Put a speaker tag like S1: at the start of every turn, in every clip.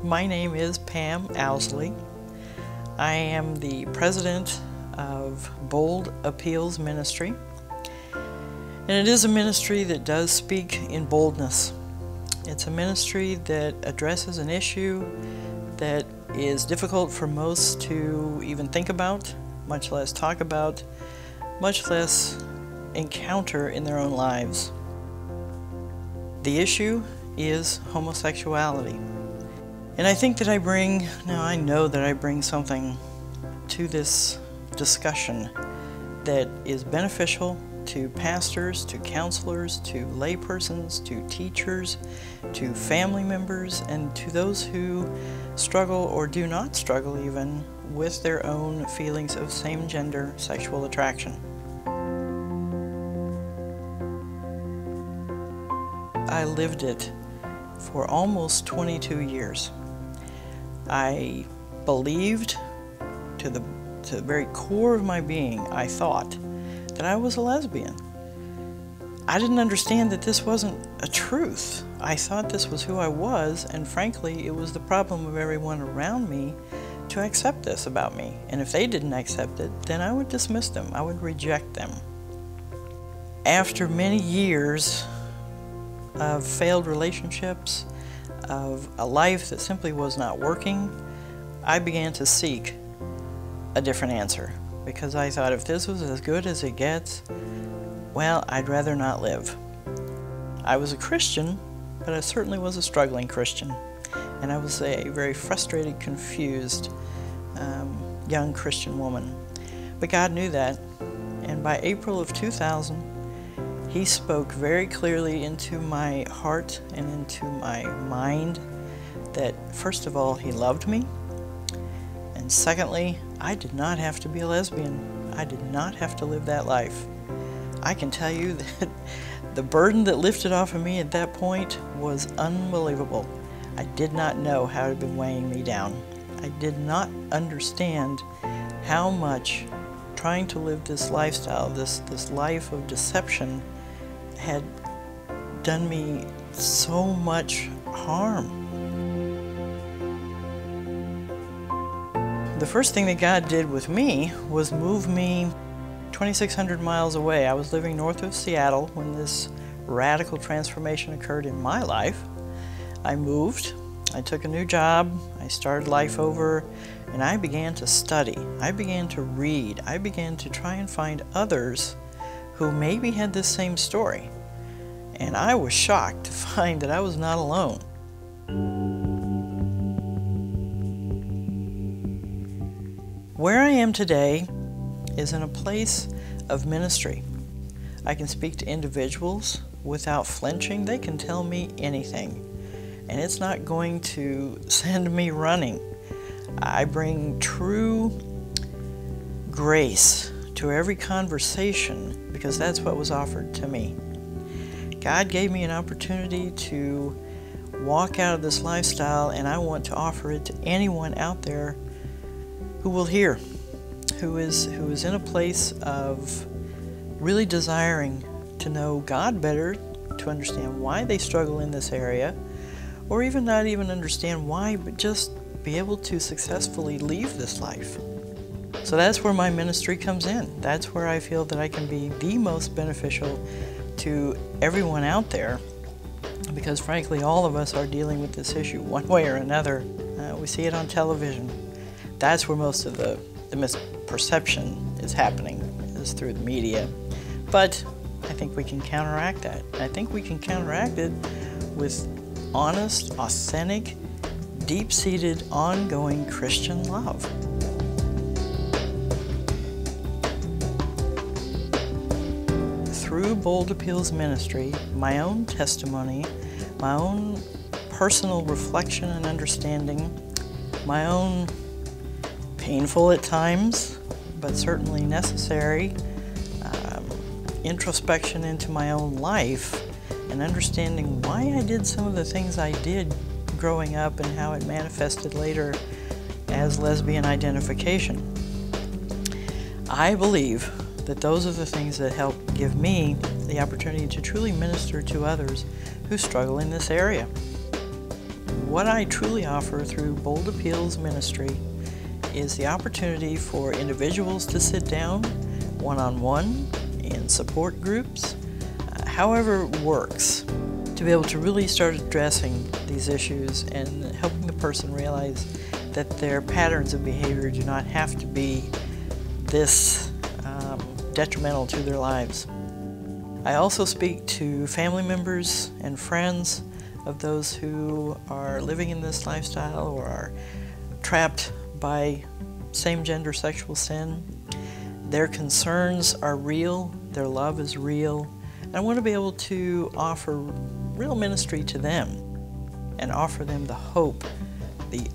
S1: My name is Pam Ousley. I am the president of Bold Appeals Ministry, and it is a ministry that does speak in boldness. It's a ministry that addresses an issue that is difficult for most to even think about, much less talk about, much less encounter in their own lives. The issue is homosexuality. And I think that I know that I bring something to this discussion that is beneficial to pastors, to counselors, to laypersons, to teachers, to family members, and to those who struggle or do not struggle even with their own feelings of same-gender sexual attraction. I lived it for almost 22 years. I believed to the very core of my being, I thought that I was a lesbian. I didn't understand that this wasn't a truth. I thought this was who I was, and frankly, it was the problem of everyone around me to accept this about me. And if they didn't accept it, then I would dismiss them. I would reject them. After many years of failed relationships, of a life that simply was not working, I began to seek a different answer, because I thought if this was as good as it gets, well, I'd rather not live. I was a Christian, but I certainly was a struggling Christian, and I was a very frustrated, confused young Christian woman. But God knew that, and by April of 2000, He spoke very clearly into my heart and into my mind that, first of all, He loved me, and secondly, I did not have to be a lesbian. I did not have to live that life. I can tell you that the burden that lifted off of me at that point was unbelievable. I did not know how it had been weighing me down. I did not understand how much trying to live this lifestyle, this life of deception, had done me so much harm. The first thing that God did with me was move me 2,600 miles away. I was living north of Seattle when this radical transformation occurred in my life. I moved, I took a new job, I started life over, and I began to study. I began to read. I began to try and find others who maybe had this same story. And I was shocked to find that I was not alone. Where I am today is in a place of ministry. I can speak to individuals without flinching. They can tell me anything, and it's not going to send me running. I bring true grace to every conversation because that's what was offered to me. God gave me an opportunity to walk out of this lifestyle, and I want to offer it to anyone out there who will hear, who is in a place of really desiring to know God better, to understand why they struggle in this area, or even not even understand why, but just be able to successfully leave this life. So that's where my ministry comes in. That's where I feel that I can be the most beneficial to everyone out there, because frankly, all of us are dealing with this issue one way or another. We see it on television. That's where most of the misperception is happening, is through the media. But I think we can counteract that. I think we can counteract it with honest, authentic, deep-seated, ongoing Christian love. Through Bold Appeals Ministry, my own testimony, my own personal reflection and understanding, my own painful at times, but certainly necessary, introspection into my own life and understanding why I did some of the things I did growing up and how it manifested later as lesbian identification. I believe that those are the things that help give me the opportunity to truly minister to others who struggle in this area. What I truly offer through Bold Appeals Ministry is the opportunity for individuals to sit down one-on-one in support groups, however it works, to be able to really start addressing these issues and helping the person realize that their patterns of behavior do not have to be this detrimental to their lives. I also speak to family members and friends of those who are living in this lifestyle or are trapped by same-gender sexual sin. Their concerns are real, their love is real, and I want to be able to offer real ministry to them and offer them the hope, the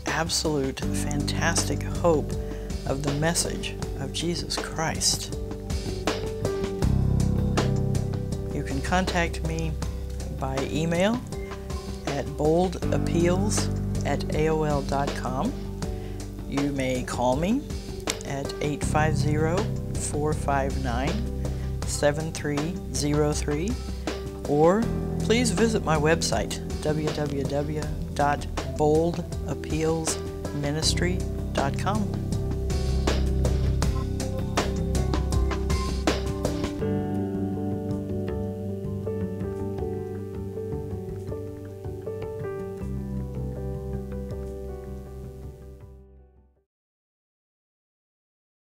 S1: absolute fantastic hope of the message of Jesus Christ. You can contact me by email at boldappeals@aol.com. You may call me at 850-459-7303, or please visit my website, www.boldappealsministry.com.